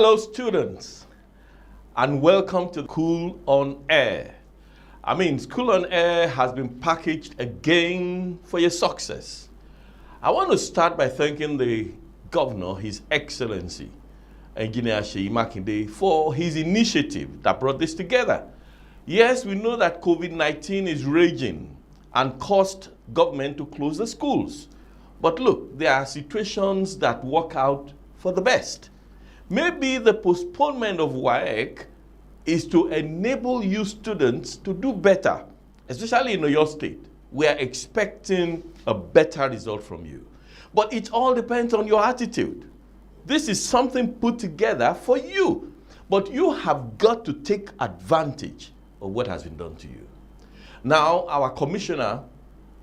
Hello students, and welcome to School on Air. School on Air has been packaged again for your success. I want to start by thanking the Governor, His Excellency, Engineer Seyi Makinde, for his initiative that brought this together. Yes, we know that COVID-19 is raging and caused government to close the schools. But look, there are situations that work out for the best. Maybe the postponement of WAEC is to enable you students to do better, especially in Oyo State. We are expecting a better result from you. But it all depends on your attitude. This is something put together for you, but you have got to take advantage of what has been done to you. Now, our commissioner,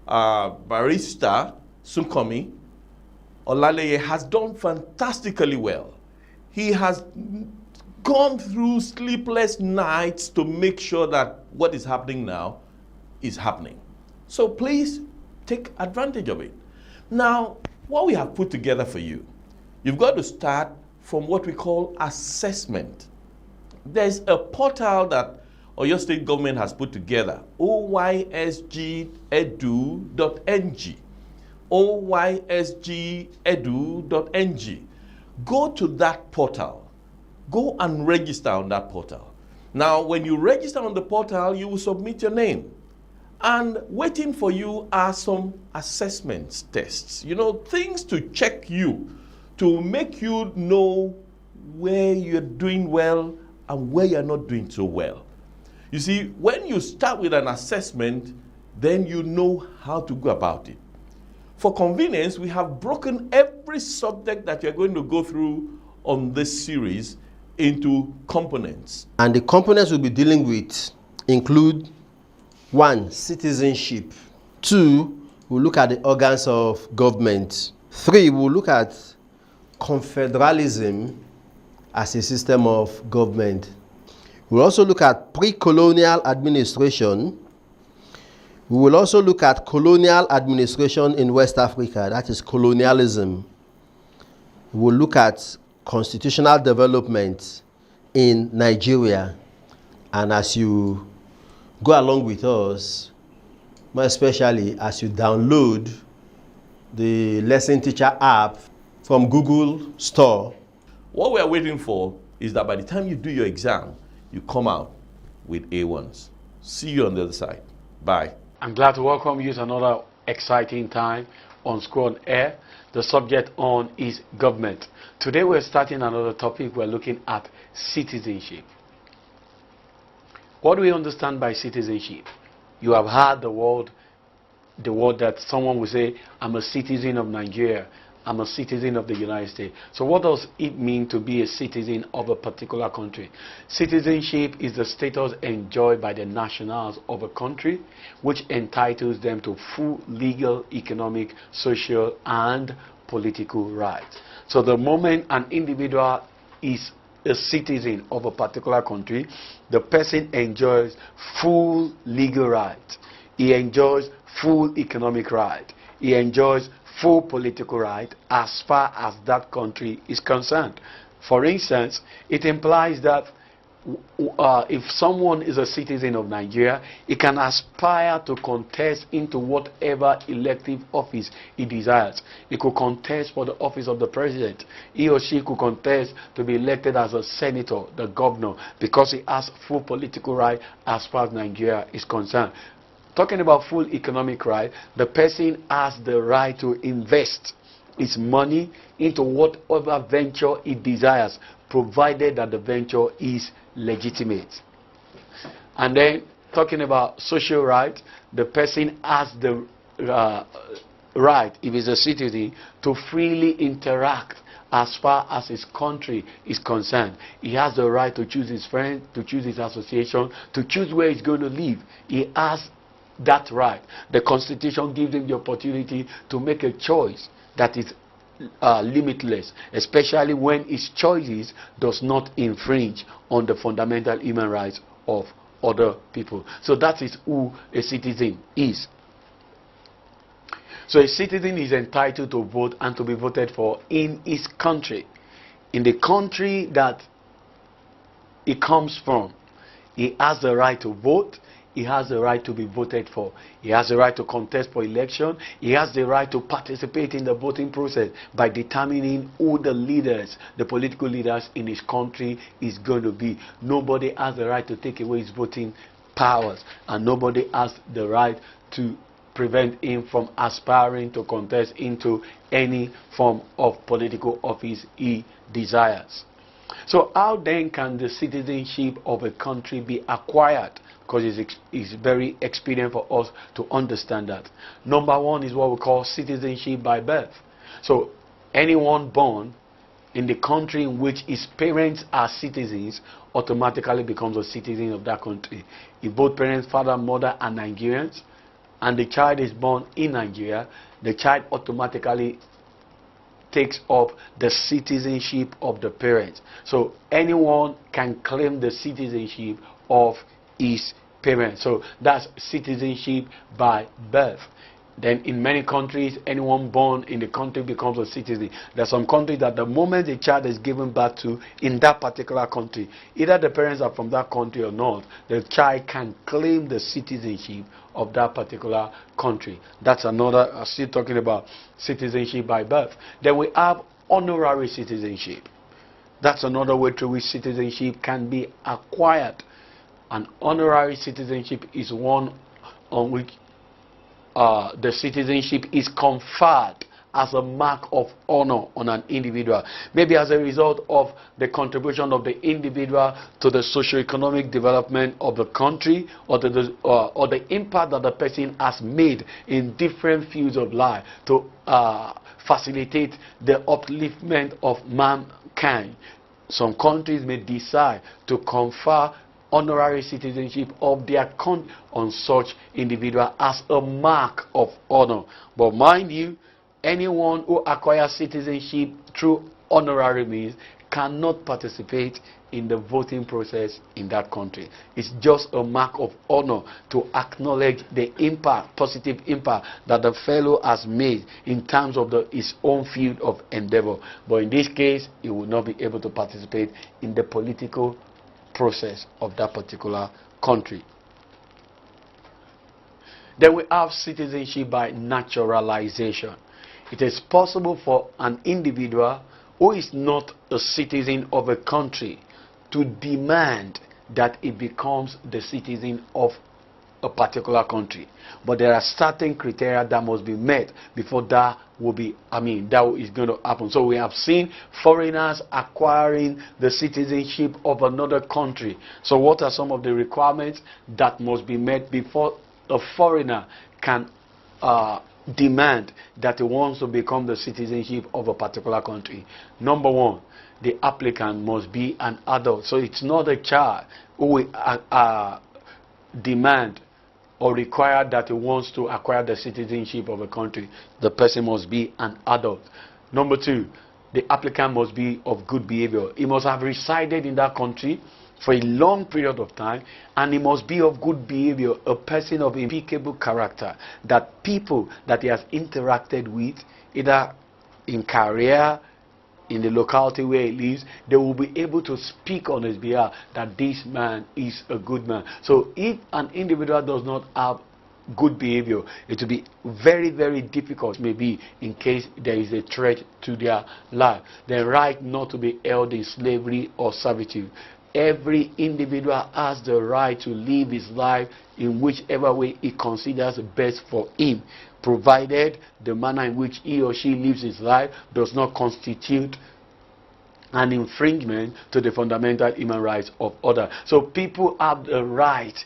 Barrister Sunkomi Olaleye, has done fantastically well. He has gone through sleepless nights to make sure that what is happening now is happening. So please take advantage of it. Now, what we have put together for you, you've got to start from what we call assessment. There's a portal that Oyo State government has put together, oysgedu.ng. oysgedu.ng. Go to that portal. Go and register on that portal. Now, when you register on the portal, you will submit your name. And waiting for you are some assessment tests. You know, things to check you, to make you know where you're doing well and where you're not doing so well. You see, when you start with an assessment, then you know how to go about it. For convenience, we have broken every subject that you're going to go through on this series into components. And the components we'll be dealing with include 1. Citizenship. 2. We'll look at the organs of government. 3. We'll look at confederalism as a system of government. We'll also look at pre-colonial administration. We will also look at colonial administration in West Africa, that is colonialism. We'll look at constitutional development in Nigeria. And as you go along with us, more especially as you download the Lesson Teacher app from Google Store. What we are waiting for is that by the time you do your exam, you come out with A1s. See you on the other side. Bye. I'm glad to welcome you to another exciting time on School on Air. The subject on is government. Today we're starting another topic. We're looking at citizenship. What do we understand by citizenship? You have heard the word that someone will say, I'm a citizen of Nigeria. I'm a citizen of the United States. So what does it mean to be a citizen of a particular country? Citizenship is the status enjoyed by the nationals of a country, which entitles them to full legal, economic, social, and political rights. So the moment an individual is a citizen of a particular country, the person enjoys full legal rights. He enjoys full economic right. He enjoys full political right as far as that country is concerned. For instance, it implies that if someone is a citizen of Nigeria, he can aspire to contest into whatever elective office he desires. He could contest for the office of the president. He or she could contest to be elected as a senator, the governor, because he has full political right as far as Nigeria is concerned. Talking about full economic right, the person has the right to invest his money into whatever venture he desires, provided that the venture is legitimate. And then, talking about social right, the person has the right, if he's a citizen, to freely interact as far as his country is concerned. He has the right to choose his friends, to choose his association, to choose where he's going to live. He has that right. The Constitution gives him the opportunity to make a choice that is limitless, especially when his choices does not infringe on the fundamental human rights of other people. So that is who a citizen is. So a citizen is entitled to vote and to be voted for in his country. In the country that he comes from. He has the right to vote. He has the right to be voted for. He has the right to contest for election. He has the right to participate in the voting process by determining who the leaders, the political leaders in his country is going to be. Nobody has the right to take away his voting powers, and nobody has the right to prevent him from aspiring to contest into any form of political office he desires. So how then can the citizenship of a country be acquired? Because it's very expedient for us to understand that. Number one is what we call citizenship by birth. So anyone born in the country in which his parents are citizens automatically becomes a citizen of that country. If both parents, father and mother, are Nigerians, and the child is born in Nigeria, the child automatically takes up the citizenship of the parents. So anyone can claim the citizenship of his parents. So that's citizenship by birth. Then in many countries, anyone born in the country becomes a citizen. There are some countries that the moment the child is given birth to in that particular country, either the parents are from that country or not, the child can claim the citizenship of that particular country. That's another, still talking about citizenship by birth. Then we have honorary citizenship. That's another way through which citizenship can be acquired. An honorary citizenship is one on which the citizenship is conferred as a mark of honor on an individual, maybe as a result of the contribution of the individual to the socio-economic development of the country, or the impact that the person has made in different fields of life to facilitate the upliftment of mankind. Some countries may decide to confer honorary citizenship of their country on such individual as a mark of honor. But mind you, anyone who acquires citizenship through honorary means cannot participate in the voting process in that country. It's just a mark of honor to acknowledge the impact, positive impact that the fellow has made in terms of his own field of endeavor. But in this case, he will not be able to participate in the political process of that particular country. Then we have citizenship by naturalization. It is possible for an individual who is not a citizen of a country to demand that he becomes the citizen of a particular country. But there are certain criteria that must be met before that will be, that is going to happen. So we have seen foreigners acquiring the citizenship of another country. So what are some of the requirements that must be met before a foreigner can demand that he wants to become the citizenship of a particular country? Number one, the applicant must be an adult. So it's not a child who will demand or require that he wants to acquire the citizenship of a country. The person must be an adult. Number two, the applicant must be of good behavior. He must have resided in that country for a long period of time, and he must be of good behavior, a person of impeccable character, that people that he has interacted with, either in career, in the locality where he lives, they will be able to speak on his behalf that this man is a good man. So if an individual does not have good behavior, it will be very, very difficult, maybe in case there is a threat to their life. The right not to be held in slavery or servitude. Every individual has the right to live his life in whichever way he considers best for him, provided the manner in which he or she lives his life does not constitute an infringement to the fundamental human rights of others. So people have the right.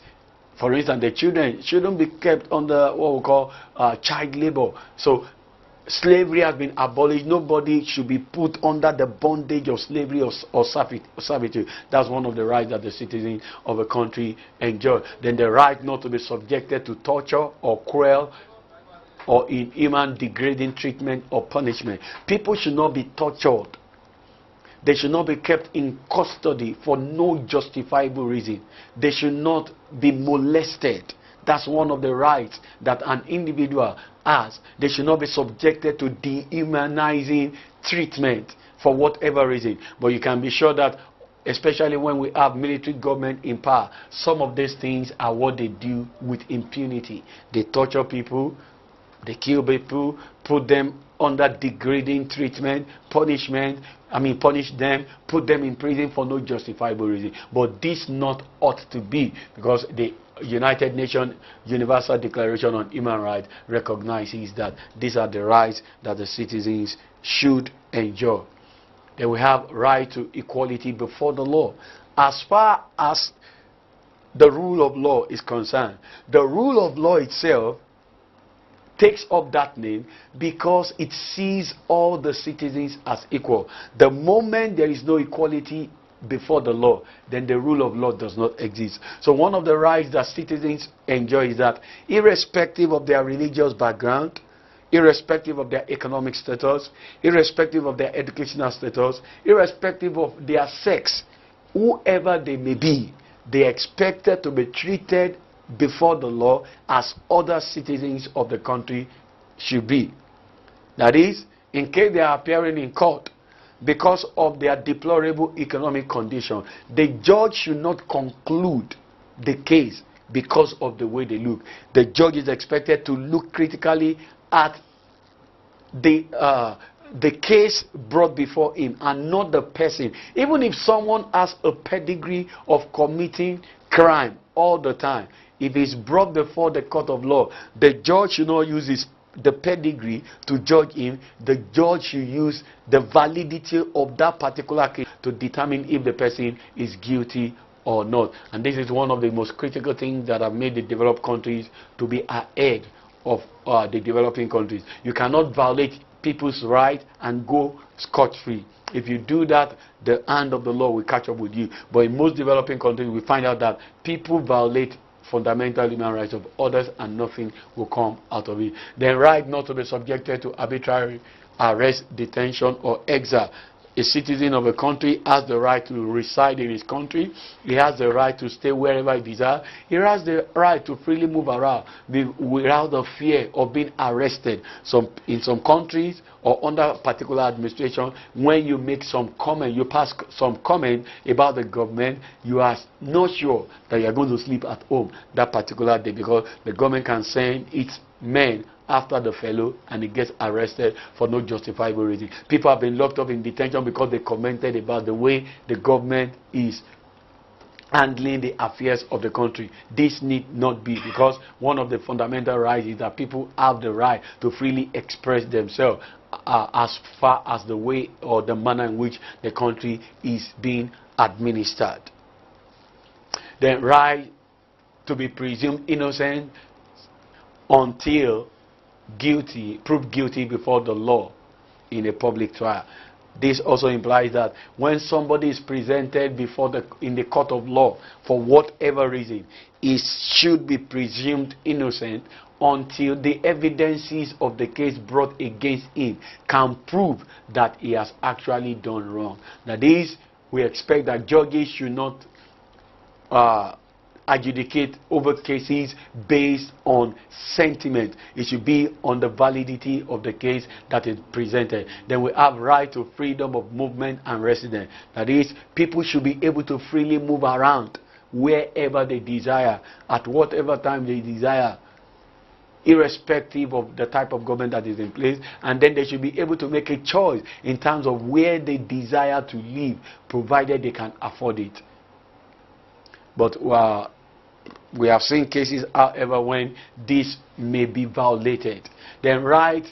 For instance, the children shouldn't be kept under what we call child labor. So slavery has been abolished. Nobody should be put under the bondage of slavery or servitude. That's one of the rights that the citizen of a country enjoy. Then the right not to be subjected to torture or cruel or inhuman, degrading treatment or punishment. People should not be tortured. They should not be kept in custody for no justifiable reason. They should not be molested. That's one of the rights that an individual has. They should not be subjected to dehumanizing treatment for whatever reason. But you can be sure that especially when we have military government in power, some of these things are what they do with impunity. They torture people, they kill people, put them under degrading treatment, punish them, put them in prison for no justifiable reason. But this not ought to be, because the United Nations Universal Declaration on Human Rights recognizes that these are the rights that the citizens should enjoy. Then we have right to equality before the law. As far as the rule of law is concerned, the rule of law itself takes up that name because it sees all the citizens as equal. The moment there is no equality before the law, then the rule of law does not exist. So one of the rights that citizens enjoy is that irrespective of their religious background, irrespective of their economic status, irrespective of their educational status, irrespective of their sex, whoever they may be, they are expected to be treated before the law as other citizens of the country should be. That is, in case they are appearing in court because of their deplorable economic condition, the judge should not conclude the case because of the way they look. The judge is expected to look critically at the case brought before him and not the person. Even if someone has a pedigree of committing crime all the time, if it's brought before the court of law, the judge should not use the pedigree to judge him. The judge should use the validity of that particular case to determine if the person is guilty or not. And this is one of the most critical things that have made the developed countries to be ahead of the developing countries. You cannot violate people's rights and go scot-free. If you do that, the hand of the law will catch up with you. But in most developing countries, we find out that people violate fundamental human rights of others and nothing will come out of it. The right not to be subjected to arbitrary arrest, detention, or exile. A citizen of a country has the right to reside in his country. He has the right to stay wherever he desires. He has the right to freely move around without the fear of being arrested. In some countries or under particular administration, when you make some comment, you pass some comment about the government, you are not sure that you are going to sleep at home that particular day, because the government can send its men after the fellow and he gets arrested for no justifiable reason. People have been locked up in detention because they commented about the way the government is handling the affairs of the country. This need not be, because one of the fundamental rights is that people have the right to freely express themselves as far as the way or the manner in which the country is being administered. The right to be presumed innocent until proved guilty before the law in a public trial. This also implies that when somebody is presented in the court of law for whatever reason, he should be presumed innocent until the evidences of the case brought against him can prove that he has actually done wrong. That is, we expect that judges should not adjudicate over cases based on sentiment. It should be on the validity of the case that is presented. Then we have right to freedom of movement and residence. That is, people should be able to freely move around wherever they desire, at whatever time they desire, irrespective of the type of government that is in place. And then they should be able to make a choice in terms of where they desire to live, provided they can afford it. But we have seen cases, however, when this may be violated. Then right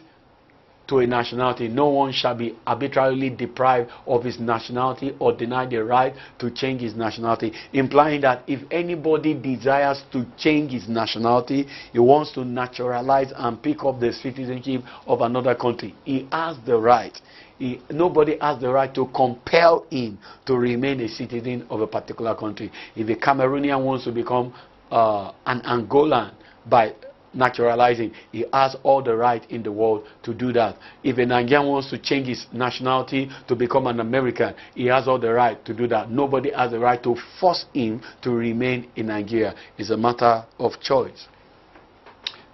to a nationality. No one shall be arbitrarily deprived of his nationality or denied the right to change his nationality, implying that if anybody desires to change his nationality, he wants to naturalize and pick up the citizenship of another country, he has the right. Nobody has the right to compel him to remain a citizen of a particular country. If a Cameroonian wants to become an Angolan by naturalizing, he has all the right in the world to do that. If a Nigerian wants to change his nationality to become an American, he has all the right to do that. Nobody has the right to force him to remain in Nigeria. It's a matter of choice.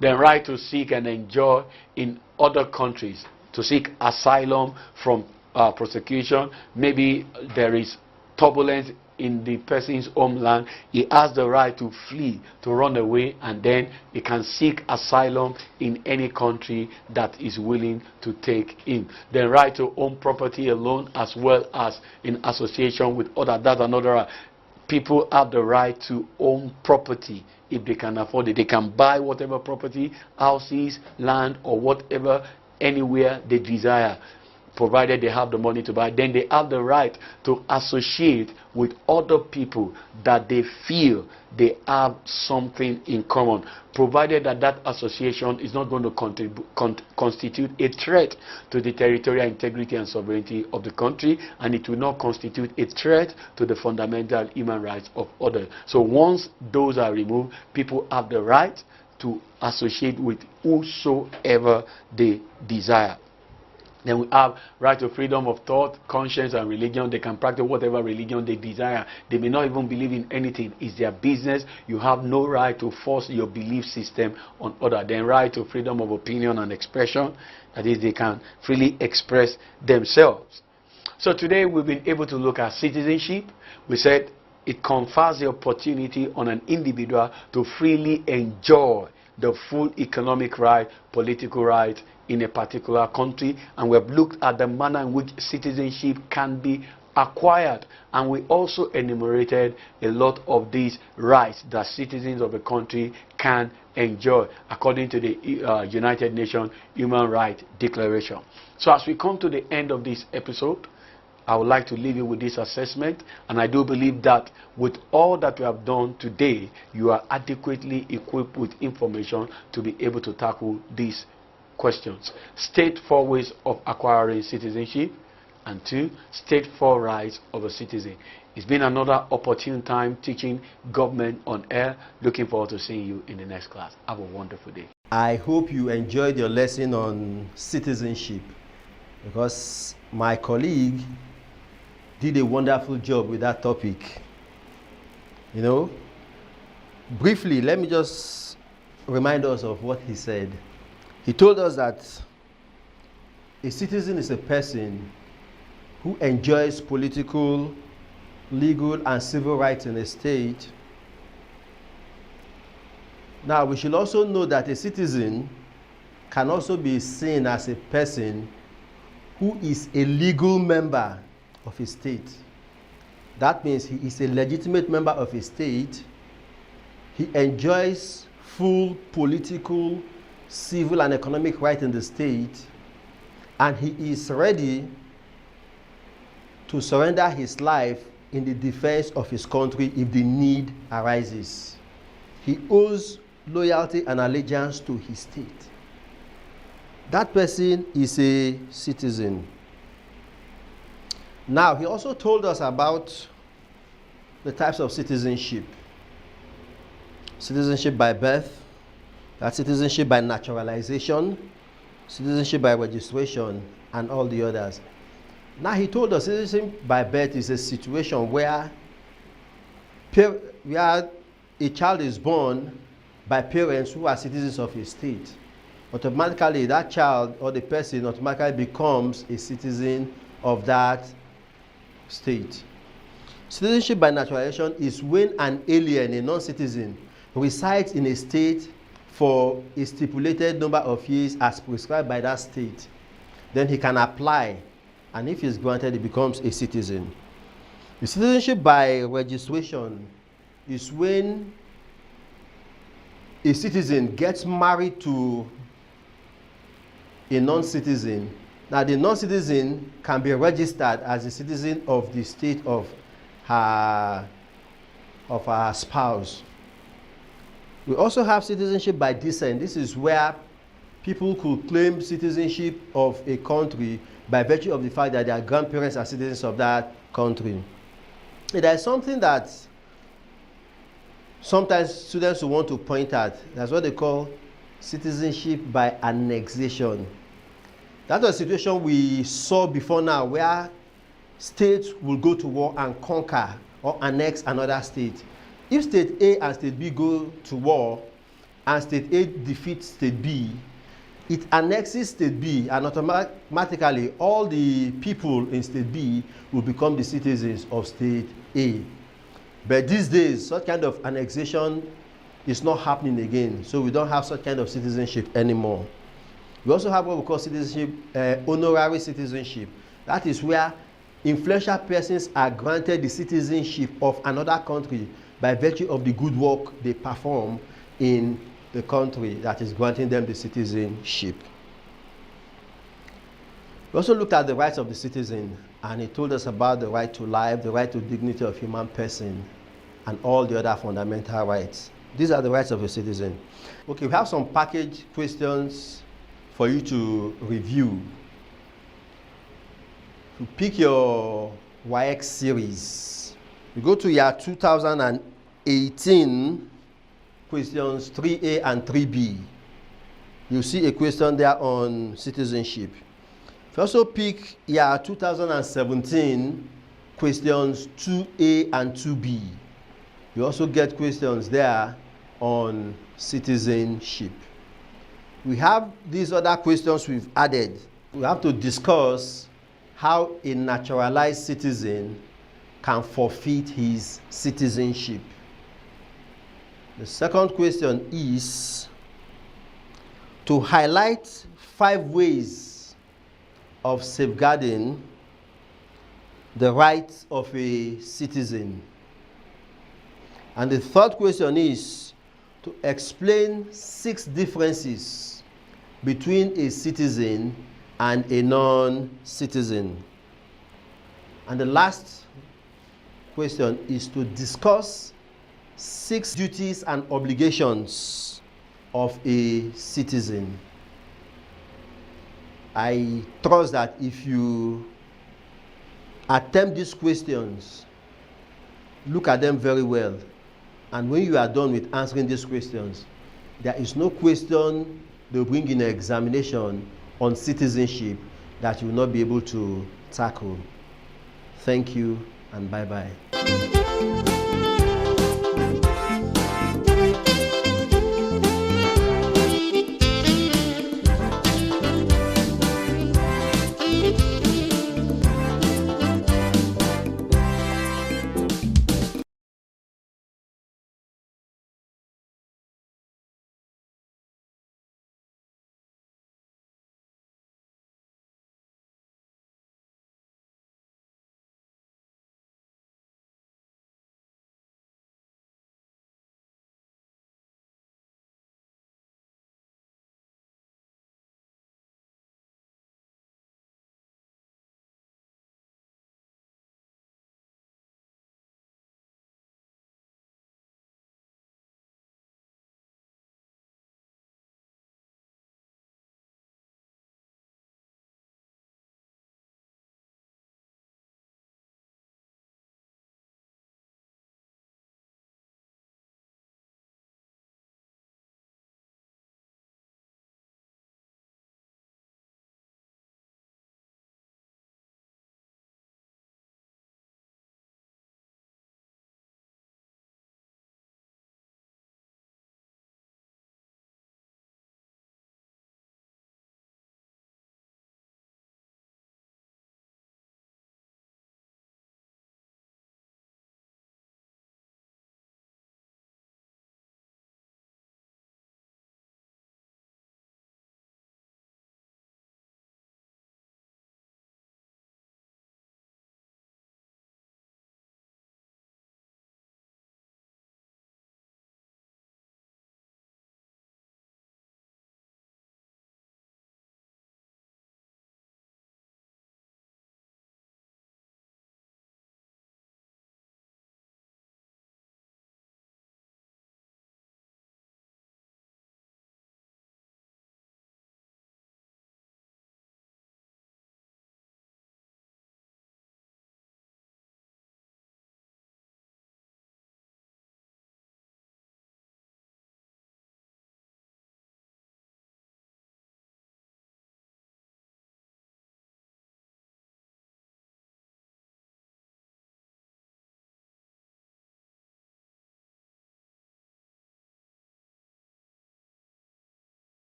The right to seek and enjoy in other countries, to seek asylum from prosecution. Maybe there is turbulence in the person's homeland, he has the right to flee, to run away, and then he can seek asylum in any country that is willing to take him. The right to own property alone, as well as in association with others, that's another right. People have the right to own property if they can afford it. They can buy whatever property, houses, land, or whatever, anywhere they desire, provided they have the money to buy. Then they have the right to associate with other people that they feel they have something in common, provided that that association is not going to constitute a threat to the territorial integrity and sovereignty of the country, and it will not constitute a threat to the fundamental human rights of others. So once those are removed, people have the right to associate with whosoever they desire. Then we have right to freedom of thought, conscience, and religion. They can practice whatever religion they desire. They may not even believe in anything. It's their business. You have no right to force your belief system on others. Then right to freedom of opinion and expression. That is, they can freely express themselves. So today we've been able to look at citizenship. We said it confers the opportunity on an individual to freely enjoy the full economic right, political right in a particular country, and we have looked at the manner in which citizenship can be acquired, and we also enumerated a lot of these rights that citizens of a country can enjoy according to the United Nations Human Rights Declaration. So as we come to the end of this episode, I would like to leave you with this assessment, and I do believe that with all that we have done today, you are adequately equipped with information to be able to tackle these questions. State 4 ways of acquiring citizenship, and 2, state 4 rights of a citizen. It's been another opportune time teaching government on air. Looking forward to seeing you in the next class. Have a wonderful day. I hope you enjoyed your lesson on citizenship, because my colleague did a wonderful job with that topic. You know, briefly, let me just remind us of what he said. He told us that a citizen is a person who enjoys political, legal, and civil rights in a state. Now, we should also know that a citizen can also be seen as a person who is a legal member of a state. That means he is a legitimate member of a state. He enjoys full political, civil, and economic right in the state, and he is ready to surrender his life in the defense of his country if the need arises. He owes loyalty and allegiance to his state. That person is a citizen. Now, he also told us about the types of citizenship. Citizenship by birth, that's citizenship by naturalization, citizenship by registration, and all the others. Now, he told us citizenship by birth is a situation where a child is born by parents who are citizens of a state. Automatically, that child or the person automatically becomes a citizen of that state. Citizenship by naturalization is when an alien, a non-citizen, resides in a state for a stipulated number of years as prescribed by that state. Then he can apply, and if he's granted, he becomes a citizen. The citizenship by registration is when a citizen gets married to a non-citizen. Now, the non-citizen can be registered as a citizen of the state of her spouse. We also have citizenship by descent. This is where people could claim citizenship of a country by virtue of the fact that their grandparents are citizens of that country. There is something that sometimes students will want to point at. That's what they call citizenship by annexation. That's a situation we saw before now, where states will go to war and conquer or annex another state. If state A and state B go to war and state A defeats state B, it annexes State B, and automatically all the people in State B will become the citizens of State A. But these days, such kind of annexation is not happening again, so we don't have such kind of citizenship anymore. We also have what we call citizenship, honorary citizenship. That is where influential persons are granted the citizenship of another country by virtue of the good work they perform in the country that is granting them the citizenship. We also looked at the rights of the citizen, and he told us about the right to life, the right to dignity of human person, and all the other fundamental rights. These are the rights of a citizen. Okay, we have some package questions for you to review. You pick your YX series. You go to year 2018, questions 3A and 3B. You see a question there on citizenship. If you also pick year 2017, questions 2A and 2B. You also get questions there on citizenship. We have these other questions we've added. We have to discuss how a naturalized citizen can forfeit his citizenship. The second question is to highlight 5 ways of safeguarding the rights of a citizen. And the third question is to explain 6 differences between a citizen and a non-citizen. And the last question is to discuss 6 duties and obligations of a citizen. I trust that if you attempt these questions, look at them very well, and when you are done with answering these questions, there is no question they will bring in an examination on citizenship that you will not be able to tackle. Thank you, and bye-bye.